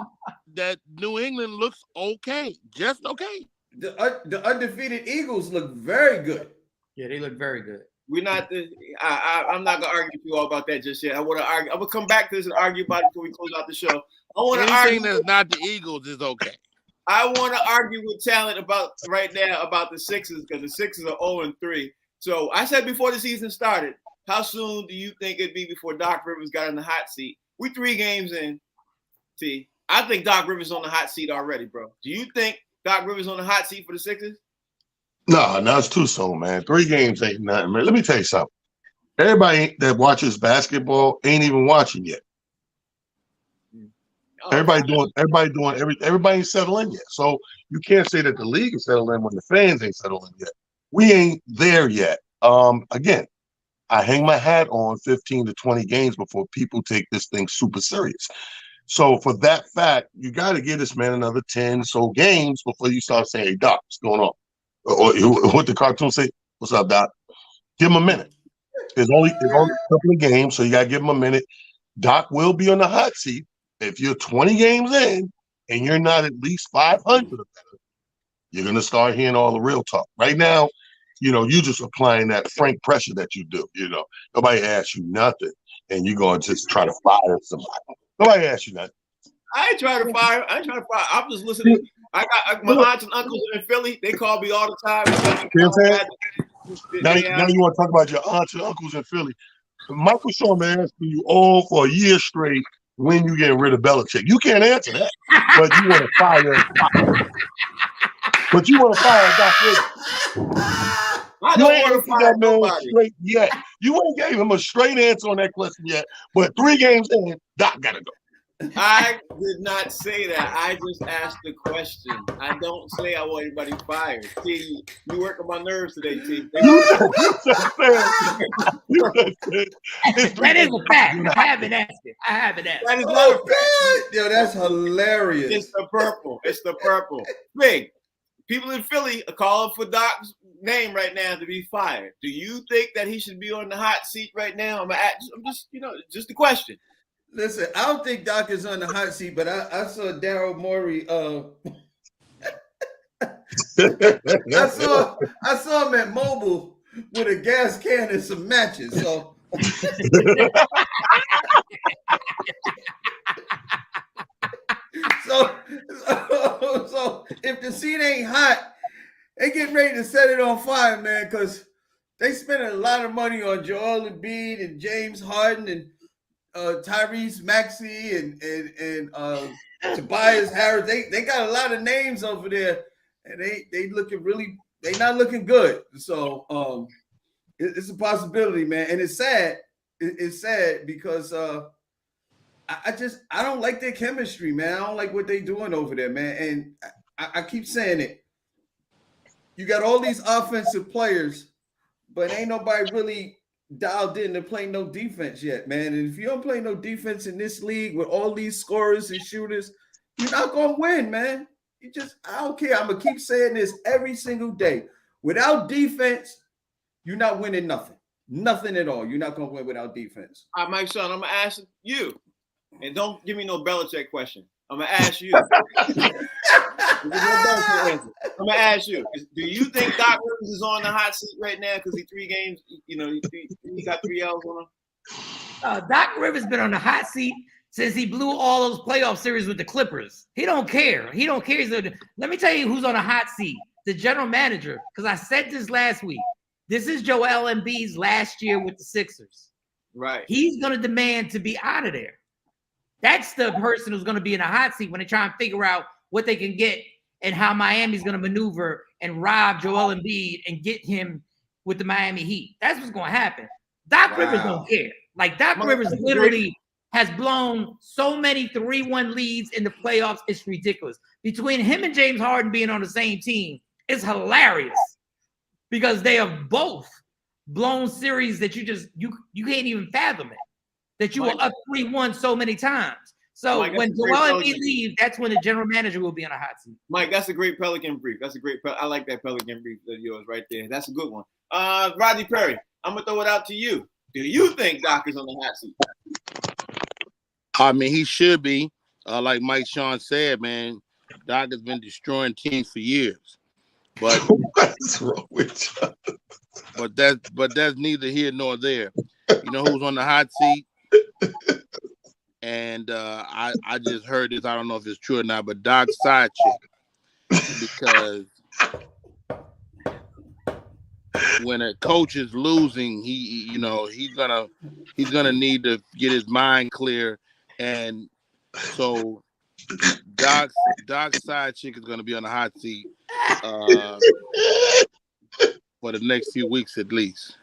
that New England looks okay, just okay. The undefeated Eagles look very good. Yeah, they look very good. We're not. I'm not gonna argue with you all about that just yet. I want to argue. I'm gonna come back to this and argue about it before we close out the show. I want to argue. Anything that's not the Eagles is okay. I want to argue with talent about right now about the Sixers because the Sixers are 0-3. So I said before the season started, how soon do you think it'd be before Doc Rivers got in the hot seat? We 3 games in. T. I think Doc Rivers on the hot seat already, bro. Do you think Doc Rivers on the hot seat for the Sixers? No, it's too soon, man. 3 games ain't nothing, man. Let me tell you something. Everybody that watches basketball ain't even watching yet. Everybody ain't settled in yet. So you can't say that the league is settled in when the fans ain't settled in yet. We ain't there yet. Again, I hang my hat on 15 to 20 games before people take this thing super serious. So for that fact, you got to give this man another 10 so games before you start saying, "Hey, Doc, what's going on?" Or what the cartoon say, "What's up, Doc?" Give him a minute. There's only a couple of games, so you got to give him a minute. Doc will be on the hot seat. If you're 20 games in and you're not at least 500 or better, you're going to start hearing all the real talk. Right now, you just applying that frank pressure that you do. Nobody asks you nothing, and you're going to just try to fire somebody. Nobody asks you nothing. I ain't trying to fire. I'm just listening. I got my aunts and uncles in Philly. They call me all the time. Now you want to talk about your aunts and uncles in Philly. Michael Sherman asking you all for a year straight when you getting rid of Belichick. You can't answer that, but you want to fire. But you want to fire Doc Rivers. I don't want to fire nobody. Straight yet. You ain't gave him a straight answer on that question yet. But 3 games in, Doc gotta go. I did not say that. I just asked the question. I don't say I want anybody fired. T, you work on my nerves today, T. That is a fact. I haven't asked it. That is not a fact. Yo, that's hilarious. It's the purple. Big. People in Philly are calling for Doc's name right now to be fired. Do you think that he should be on the hot seat right now? I'm just, just a question. Listen, I don't think Doc is on the hot seat, but I saw Daryl Morey. I saw him at Mobile with a gas can and some matches. So. So if the seat ain't hot, they getting ready to set it on fire, man, because they spending a lot of money on Joel Embiid and James Harden and Tyrese Maxey and Tobias Harris. They got a lot of names over there, and they looking really. They not looking good. So it's a possibility, man, and it's sad. It's sad because I don't like their chemistry, man. I don't like what they doing over there, man. And I keep saying it. You got all these offensive players, but ain't nobody really dialed in to play no defense yet, man. And if you don't play no defense in this league with all these scorers and shooters, you're not gonna win, man. I don't care. I'm gonna keep saying this every single day. Without defense, you're not winning nothing. Nothing at all. You're not gonna win without defense. All right, Mike Sean, I'm gonna ask you. And don't give me no Belichick question. I'm going to ask you. I'm going to ask you. Do you think Doc Rivers is on the hot seat right now because he 3 games, he got 3 L's on him? Doc Rivers been on the hot seat since he blew all those playoff series with the Clippers. He don't care. Let me tell you who's on the hot seat. The general manager, because I said this last week. This is Joel Embiid's last year with the Sixers. Right. He's going to demand to be out of there. That's the person who's going to be in a hot seat when they try and figure out what they can get and how Miami's going to maneuver and rob Joel Embiid and get him with the Miami Heat. That's what's going to happen. Doc Rivers don't care. Like, Doc Rivers literally has blown so many 3-1 leads in the playoffs. It's ridiculous. Between him and James Harden being on the same team, it's hilarious because they have both blown series that you can't even fathom it. That you were up 3-1 so many times. So Mike, when Joel Embiid leaves, that's when the general manager will be on a hot seat. Mike, that's a great Pelican brief. I like that Pelican brief of yours right there. That's a good one. Rodney Perry, I'm gonna throw it out to you. Do you think Doc is on the hot seat? I mean, he should be. Like Mike Sean said, man, Doc has been destroying teams for years. But what's wrong with you? But that's neither here nor there. You know who's on the hot seat? And I just heard this. I don't know if it's true or not, but Doc's side chick, because when a coach is losing, he's gonna need to get his mind clear, and so Doc's side chick is gonna be on the hot seat for the next few weeks at least.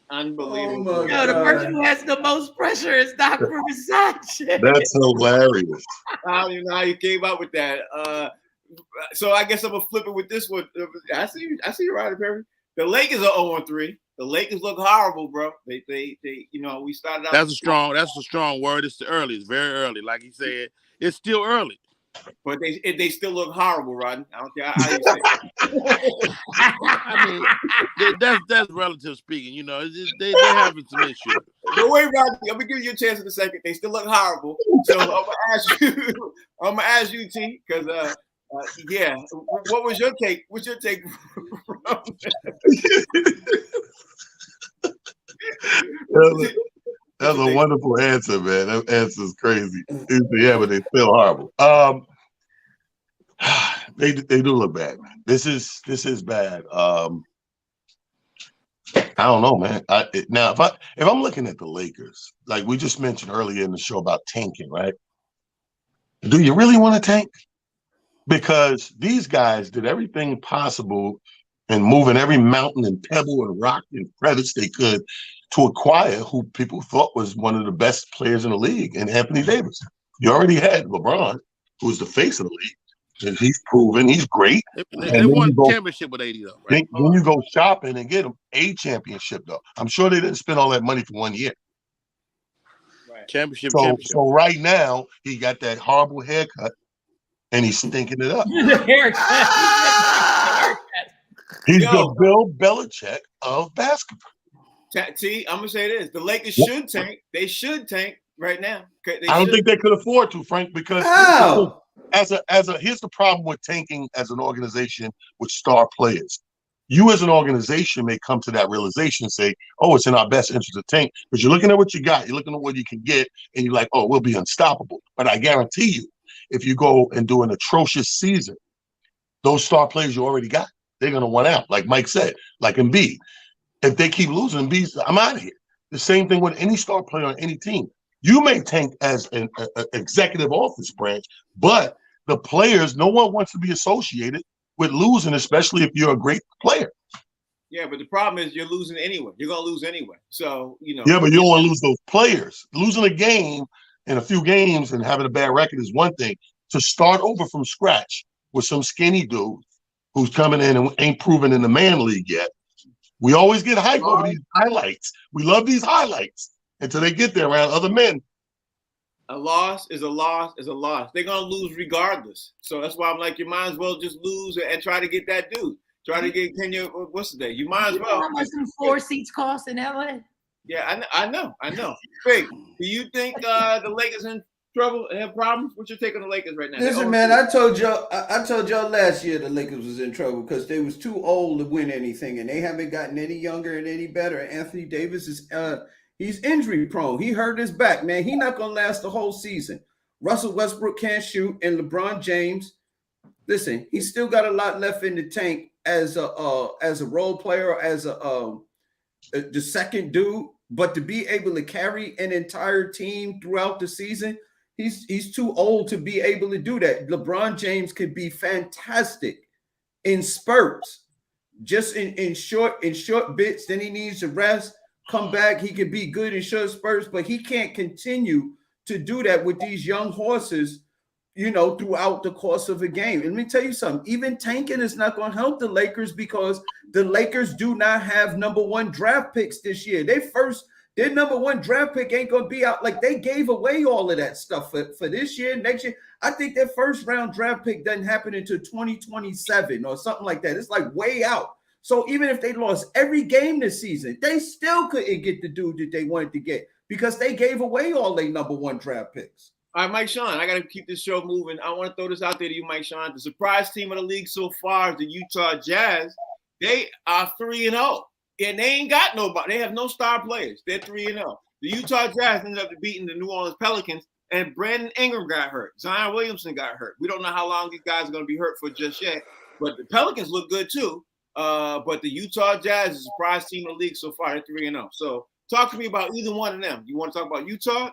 Unbelievable. The person who has the most pressure is Doc Rivers' side chick. That's hilarious. I don't even know how you came up with that. So I guess I'm gonna flip it with this one. I see you, Rodney Perry. The Lakers are 0-3. The Lakers look horrible, bro. They we started out. That's a strong word. It's early. It's very early. Like he said, it's still early. But they still look horrible, Rodney. I don't care how you say it. I mean, that's relative speaking. You know, they having some issues. Don't worry, Rodney. I'm gonna give you a chance in a second. They still look horrible. So I'm gonna ask you, T, because yeah. What was your take? What's your take? That's a wonderful answer, man. That answer's crazy. Yeah, but they're still horrible. They do look bad, man. This is bad. I don't know, man. Now, if I'm looking at the Lakers, like we just mentioned earlier in the show about tanking, right? Do you really want to tank? Because these guys did everything possible and moving every mountain and pebble and rock and crevice they could to acquire who people thought was one of the best players in the league, and Anthony Davis. You already had LeBron, who's the face of the league, and he's proven he's great. They won the championship with AD, though, right? Then you go shopping and get him a championship, though. I'm sure they didn't spend all that money for 1 year. Right. Championship. So right now, he got that horrible haircut, and he's stinking it up. He's the Bill Belichick of basketball. T, I'm gonna say this: the Lakers should tank. They should tank right now. I don't think they could afford to, Frank, because here's the problem with tanking as an organization with star players. You as an organization may come to that realization and say, oh, it's in our best interest to tank, because you're looking at what you got, you're looking at what you can get, and you're like, oh, we'll be unstoppable. But I guarantee you, if you go and do an atrocious season, those star players you already got, they're going to want out. Like Mike said, like Embiid. If they keep losing, Embiid, I'm out of here. The same thing with any star player on any team. You may tank as an executive office branch, but the players, no one wants to be associated with losing, especially if you're a great player. Yeah, but the problem is you're losing anyway. You're going to lose anyway. So, you know. Yeah, but you don't want to lose those players. Losing a game in a few games and having a bad record is one thing. To start over from scratch with some skinny dude who's coming in and ain't proven in the man league yet. We always get hype over these highlights. We love these highlights until they get there around other men. A loss is a loss is a loss. They're going to lose regardless. So that's why I'm like, you might as well just lose and try to get that dude. Try to get Kenya. What's the day? You might as well. How much some 4 seats cost in LA? Yeah, I know. Big, do you think the Lakers in trouble and have problems? What's your take on the Lakers right now? Listen, man, I told y'all last year the Lakers was in trouble because they was too old to win anything, and they haven't gotten any younger and any better. Anthony Davis is he's injury prone. He hurt his back, man. He's not gonna last the whole season. Russell Westbrook can't shoot, and LeBron James, listen, he's still got a lot left in the tank as a role player, as the second dude. But to be able to carry an entire team throughout the season, he's too old to be able to do that. LeBron James could be fantastic in spurts, just in short bits. Then he needs to rest, come back. He could be good in short spurts, but he can't continue to do that with these young horses, you know, throughout the course of a game. And let me tell you something, even tanking is not going to help the Lakers because the Lakers do not have number 1 draft picks this year. Their number 1 draft pick ain't going to be out. Like, they gave away all of that stuff for this year, next year. I think their first round draft pick doesn't happen until 2027 or something like that. It's like way out. So even if they lost every game this season, they still couldn't get the dude that they wanted to get because they gave away all their number 1 draft picks. All right, Mike Sean, I got to keep this show moving. I want to throw this out there to you, Mike Sean. The surprise team of the league so far is the Utah Jazz. They are 3-0, and they ain't got nobody. They have no star players. They're 3-0. The Utah Jazz ended up beating the New Orleans Pelicans, and Brandon Ingram got hurt. Zion Williamson got hurt. We don't know how long these guys are going to be hurt for just yet, but the Pelicans look good too. But the Utah Jazz is the surprise team of the league so far. They're 3-0. So talk to me about either one of them. You want to talk about Utah?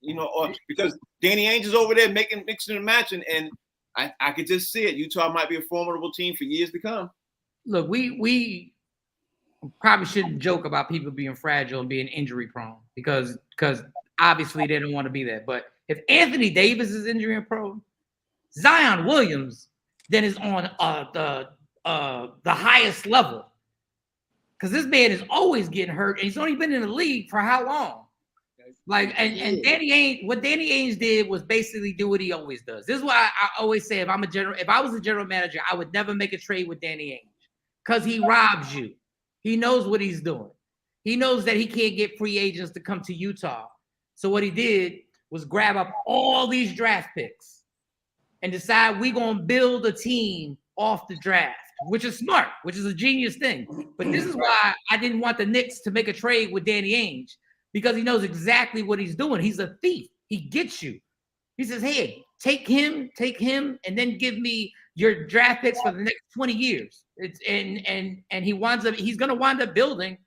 You know, or because Danny Ainge's over there mixing and matching, and I could just see it. Utah might be a formidable team for years to come. Look, we probably shouldn't joke about people being fragile and being injury prone because obviously they don't want to be that. But if Anthony Davis is injury prone, Zion Williams then is on the highest level because this man is always getting hurt, and he's only been in the league for how long? Like and Danny Ainge, what Danny Ainge did was basically do what he always does. This is why I always say if I was a general manager, I would never make a trade with Danny Ainge because he robs you. He knows what he's doing. He knows that he can't get free agents to come to Utah. So what he did was grab up all these draft picks and decide we're gonna build a team off the draft, which is smart, which is a genius thing. But this is why I didn't want the Knicks to make a trade with Danny Ainge. Because he knows exactly what he's doing. He's a thief. He gets you. He says, hey, take him, and then give me your draft picks for the next 20 years. And he's going to wind up building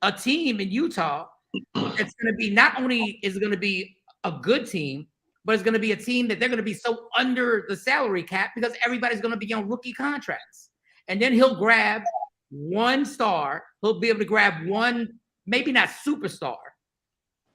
a team in Utah that's going to be not only is it going to be a good team, but it's going to be a team that they're going to be so under the salary cap because everybody's going to be on rookie contracts. And then he'll grab one star. He'll be able to grab one, maybe not superstar.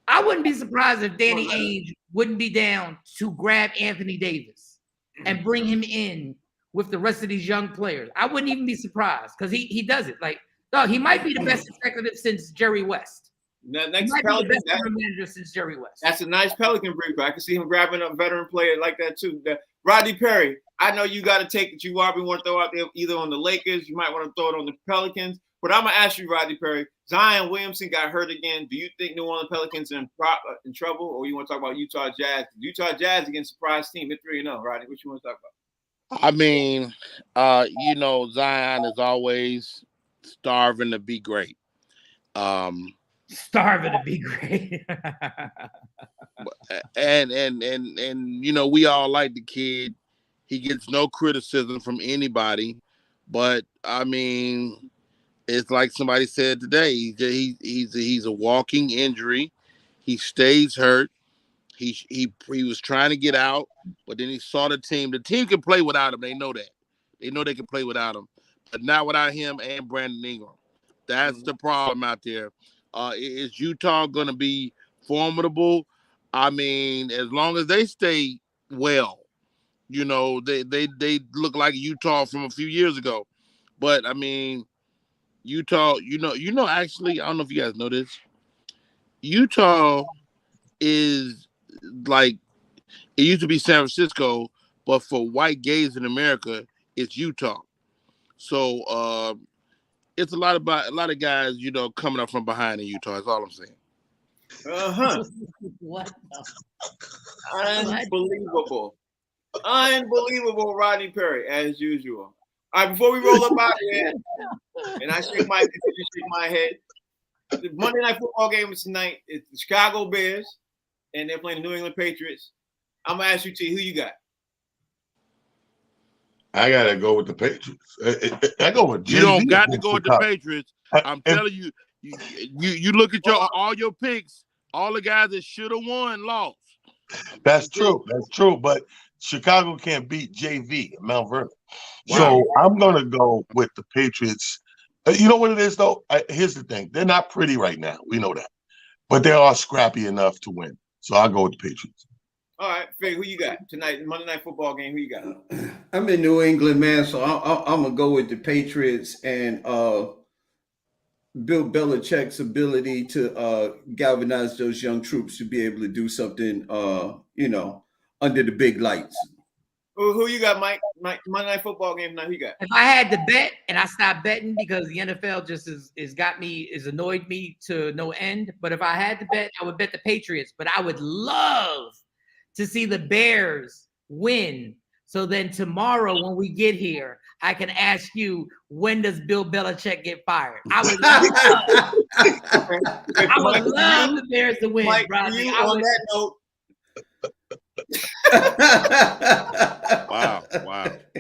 I wouldn't be surprised if Danny Ainge wouldn't be down to grab Anthony Davis and bring him in with the rest of these young players. I wouldn't even be surprised because he does it. Like, dog, he might be the best executive since Jerry West. Next he might Pelican, be the best manager since Jerry West. That's a nice Pelican brief. I can see him grabbing a veteran player like that too. Rodney Perry, I know you got to take that you probably want to throw out there either on the Lakers, you might want to throw it on the Pelicans. But I'm gonna ask you, Rodney Perry. Zion Williamson got hurt again. Do you think New Orleans Pelicans are in trouble, or you want to talk about Utah Jazz? Utah Jazz against surprise team at 3-0. Rodney, what you want to talk about? I mean, Zion is always starving to be great. Starving to be great. and we all like the kid. He gets no criticism from anybody, but I mean, it's like somebody said today. He's a walking injury. He stays hurt. He was trying to get out, but then he saw the team. The team can play without him. They know that. They know they can play without him, but not without him and Brandon Ingram. That's the problem out there. Is Utah going to be formidable? I mean, as long as they stay well, they look like Utah from a few years ago. But I mean, Utah, actually, I don't know if you guys know this. Utah is like, it used to be San Francisco, but for white gays in America, it's Utah. So it's a lot of guys, coming up from behind in Utah. That's all I'm saying. What? Unbelievable, Rodney Perry, as usual. All right, before we roll up out of here, and I shake my head. The Monday Night Football game is tonight. It's the Chicago Bears, and they're playing the New England Patriots. I'm gonna ask you, T, who you got? I gotta go with the Patriots. I go with You don't got to go with the Patriots. I'm telling you, you look at all your picks. All the guys that should have won lost. That's true. That's true. But Chicago can't beat JV at Mount Vernon. So I'm going to go with the Patriots. You know what it is, though? Here's the thing. They're not pretty right now. We know that. But they are scrappy enough to win. So I'll go with the Patriots. All right, Faye, who you got tonight? Monday Night Football game. Who you got? I'm in New England, man. So I'm going to go with the Patriots and Bill Belichick's ability to galvanize those young troops to be able to do something, under the big lights. Who you got, Mike? Monday Night Football game tonight. Who you got? If I had to bet, and I stopped betting because the NFL just is annoyed me to no end. But if I had to bet, I would bet the Patriots. But I would love to see the Bears win. So then tomorrow when we get here, I can ask you, when does Bill Belichick get fired? I would love the Bears to win, Mike, Rodney. On that note. Wow.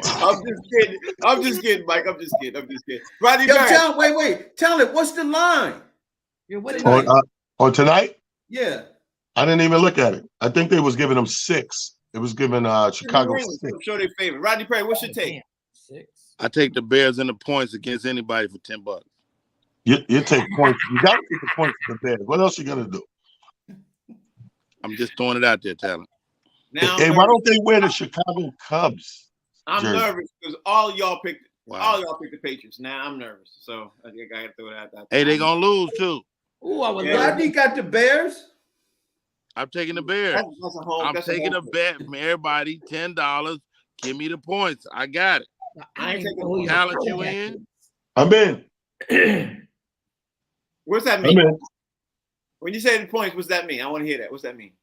I'm just kidding, Mike. I'm just kidding. Rodney, wait. Tell it. What's the line? On tonight? Yeah. I didn't even look at it. I think they was giving them 6. It was giving Chicago 6. I'm sure they favor. Rodney Perry, what's your take? 6. I take the Bears and the points against anybody for $10. You take points. You got to take the points for the Bears. What else you gonna do? I'm just throwing it out there, talent. Now, why don't they wear the Chicago Cubs? I'm jersey? nervous because all y'all picked the Patriots. Now I'm nervous, so I think I got to throw it out there. Hey, they gonna lose too. Ooh, I would Rodney got the Bears. I'm taking the Bears. I'm taking a bet from everybody, $10. Give me the points. I got it. I ain't taking the Talent, you in? I'm in. What's that mean? When you say the points, what's that mean? I want to hear that. What's that mean?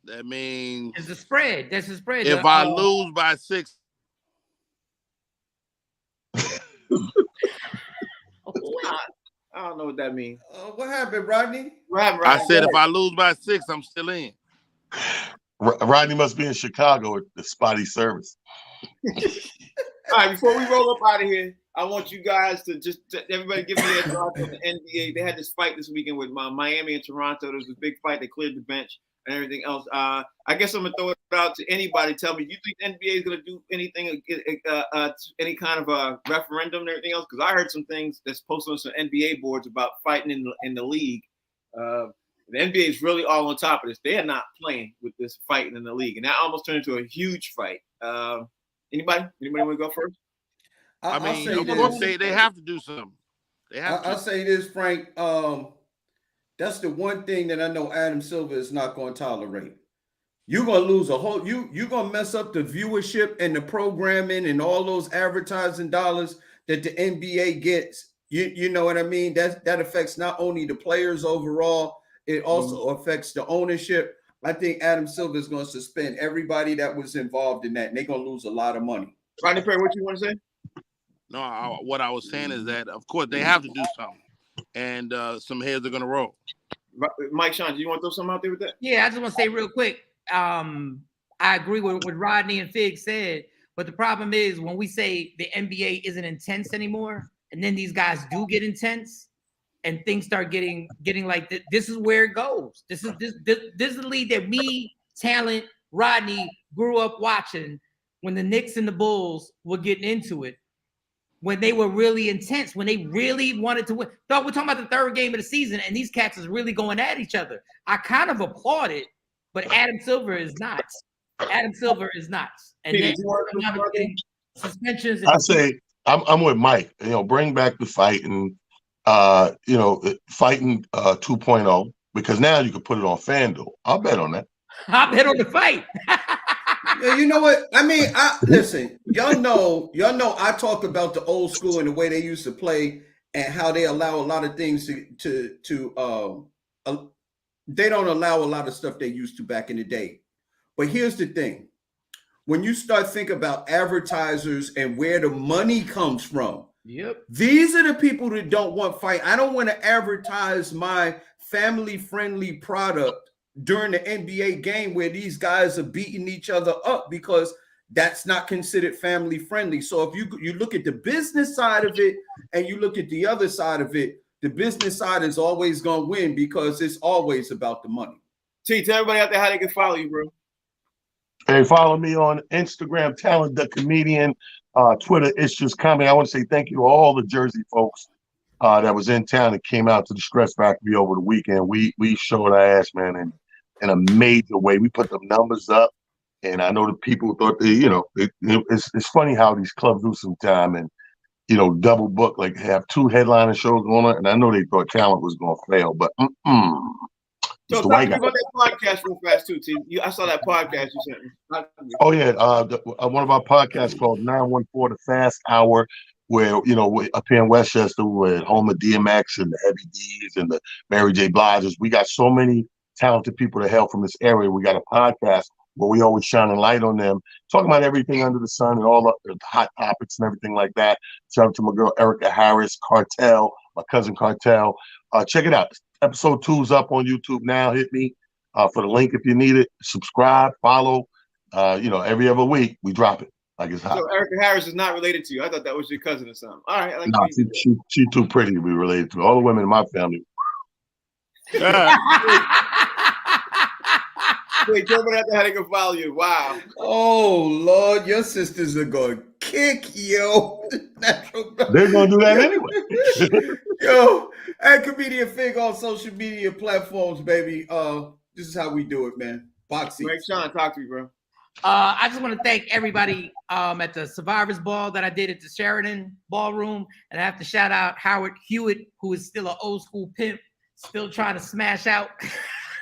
That means it's a spread. That's a spread. If I lose by 6. I don't know what that means. What happened, Rodney? I said if I lose by 6, I'm still in. Rodney must be in Chicago at the spotty service. right, before we roll up out of here, I want you guys to everybody give me their thoughts on the NBA. They had this fight this weekend with Miami and Toronto. There was a big fight. They cleared the bench and everything else. I guess I'm gonna throw it out to anybody. Tell me, you think the NBA is gonna do anything, any kind of a referendum and everything else? Because I heard some things that's posted on some NBA boards about fighting in the league. The NBA is really all on top of this. They are not playing with this fighting in the league, and that almost turned into a huge fight. Anybody want to go first? I mean, of course they have to do something. I'll say this, Frank. That's the one thing that I know Adam Silver is not going to tolerate. You're going to lose you're going to mess up the viewership and the programming and all those advertising dollars that the NBA gets. You know what I mean? That affects not only the players overall, it also affects the ownership. I think Adam Silver is going to suspend everybody that was involved in that, and they're going to lose a lot of money. Rodney Perry, what you want to say? No, what I was saying is that, of course, they have to do something, and some heads are going to roll. Mike Sean, do you want to throw something out there with that? Yeah, I just want to say real quick. I agree with what Rodney and Fig said, but the problem is when we say the NBA isn't intense anymore, and then these guys do get intense, and things start getting like this is where it goes. This is the league that me, Talent, Rodney grew up watching when the Knicks and the Bulls were getting into it. When they were really intense, when they really wanted to win. We're talking about the third game of the season, and these cats is really going at each other. I kind of applaud it, but Adam Silver is not. Adam Silver is not. And then suspensions. I say I'm with Mike. Bring back the fight and fighting 2.0, because now you can put it on FanDuel. I'll bet on that. I'll bet on the fight. Yeah, you know what? I mean, listen, y'all know I talk about the old school and the way they used to play and how they allow a lot of things they don't allow a lot of stuff they used to back in the day. But here's the thing. When you start thinking about advertisers and where the money comes from, yep. These are the people that don't want fight. I don't want to advertise my family-friendly product during the NBA game where these guys are beating each other up, because that's not considered family friendly. So if you look at the business side of it and you look at the other side of it, the business side is always going to win because it's always about the money. T, tell everybody out there how they can follow you, bro. Hey, follow me on Instagram, Talent the Comedian, Twitter, It's Just Comedy. I want to say thank you to all the Jersey folks that was in town and came out to the Stress Factory over the weekend. We showed our ass, man, in a major way. We put the numbers up, and I know the people thought it's funny how these clubs do sometime and double book, like have two headliner shows going on, and I know they thought Talent was going to fail, but So talk to me about that podcast real fast too, T. I saw that podcast you sent me. Oh yeah, one of our podcasts called 914 The Fast Hour, where up here in Westchester, we're home of DMX and the Heavy D's and the Mary J. Blige's. We got so many talented people to hail from this area. We got a podcast where we always shine a light on them, talking about everything under the sun and all the hot topics and everything like that. Shout out to my girl Erica Harris, Cartel, my cousin Cartel. Check it out. Episode 2's up on YouTube now. Hit me for the link if you need it. Subscribe, follow. Every other week we drop it like it's hot. So Erica Harris is not related to you. I thought that was your cousin or something. All right. No, she's too pretty to be related to. All the women in my family. Wait, tell me how they can follow you. Wow. Oh Lord, your sisters are going to kick yo. They're going to do that anyway. Yo, at Comedian Fig on social media platforms, baby. This is how we do it, man. Boxing. Greg Sean, talk to me, bro. I just want to thank everybody at the Survivors Ball that I did at the Sheridan Ballroom, and I have to shout out Howard Hewitt, who is still an old school pimp, still trying to smash out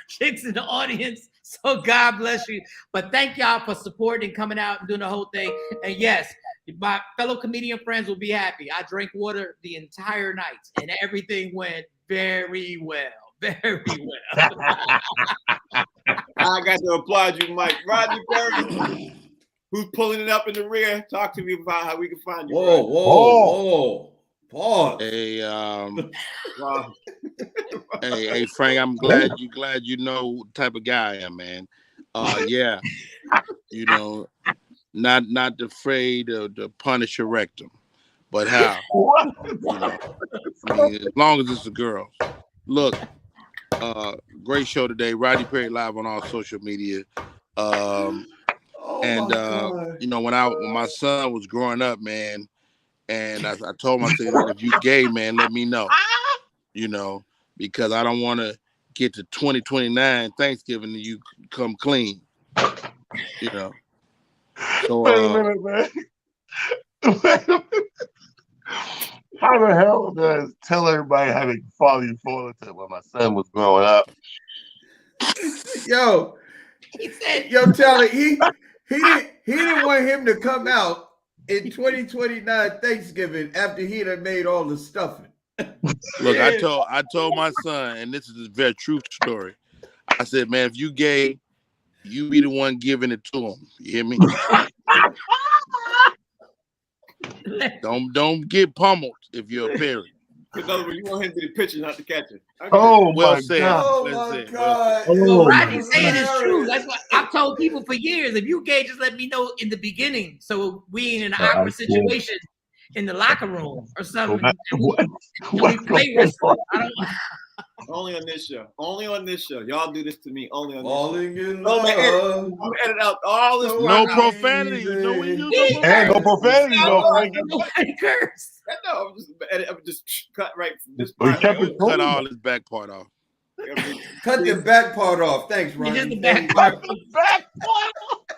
chicks in the audience. So God bless you. But thank y'all for supporting and coming out and doing the whole thing. And yes, my fellow comedian friends will be happy. I drank water the entire night, and everything went very well. Very well. I got to applaud you, Mike. Rodney Perry, who's pulling it up in the rear. Talk to me about how we can find you. Whoa. Pause. Hey, Wow. hey, Frank, I'm glad you know what type of guy I am, man. Yeah, not afraid to punish a rectum, but how? What? You know, I mean, as long as it's the girls. Look, great show today. Rodney Perry live on all social media. my God. You know, when my son was growing up, man, and I told him, I said, if you gay, man, let me know. You know, because I don't want to get to 2029 Thanksgiving and you come clean. You know. So Wait a minute, man. Wait a minute. How the hell does tell everybody how they follow you forward to when my son was growing up? Yo, He said, yo, Tyler, he didn't want him to come out in 2029 Thanksgiving after he done made all the stuffing. look, I told my son, and this is a very true story. I said, man, if you gay, you be the one giving it to him. You hear me? Don't get pummeled if you're a parent. In other words, you want him to be the pitcher, not the catcher. Oh Well my said. God. Oh Well my said. God. Oh, well, my Rodney's saying it's God. true. That's what I've told people for years. If you gay, just let me know in the beginning, so we ain't in an awkward situation in the locker room or something. What's We play going wrestling. on? Only on this show. Only on this show. Y'all do this to me. Only on this show. Falling in Oh, man, love. I'm gonna edit out all this. No Wow. profanity. No, we use no He And no profanity. profanity, though, Frank. Nobody curse. No, I'm just cut right from this We part. kept right it over. Cut all this back part off. Cut the back part off. Thanks, You Ronnie. just the back part.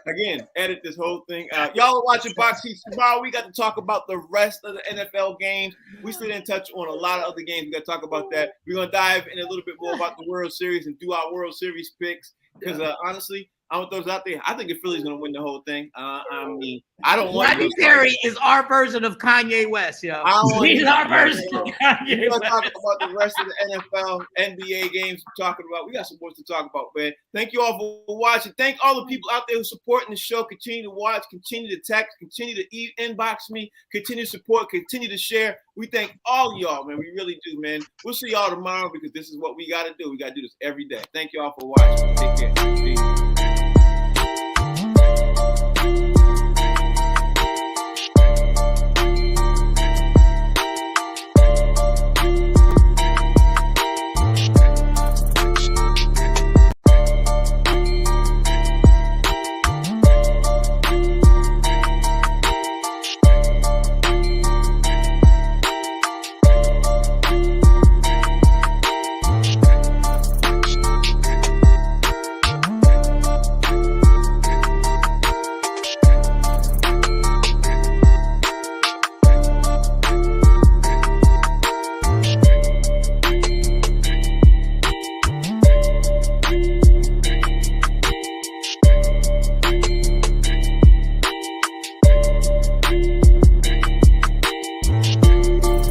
Again, edit this whole thing out. Y'all are watching Box Seats. Tomorrow we got to talk about the rest of the NFL games. We still didn't touch on a lot of other games. We got to talk about that. We're going to dive in a little bit more about the World Series and do our World Series picks. Because honestly, I want those out there. I think the Phillies going to win the whole thing. I mean, I don't want Rodney Perry is our version of Kanye West, yo. I don't want He's our version of We're Kanye going to talk West. about the rest of the NFL, NBA games we're talking about. We got some more to talk about, man. Thank you all for watching. Thank all the people out there who supporting the show. Continue to watch, continue to text, continue to inbox me, continue to support, continue to share. We thank all y'all, man. We really do, man. We'll see y'all tomorrow because this is what we got to do. We got to do this every day. Thank you all for watching. Take care. Peace.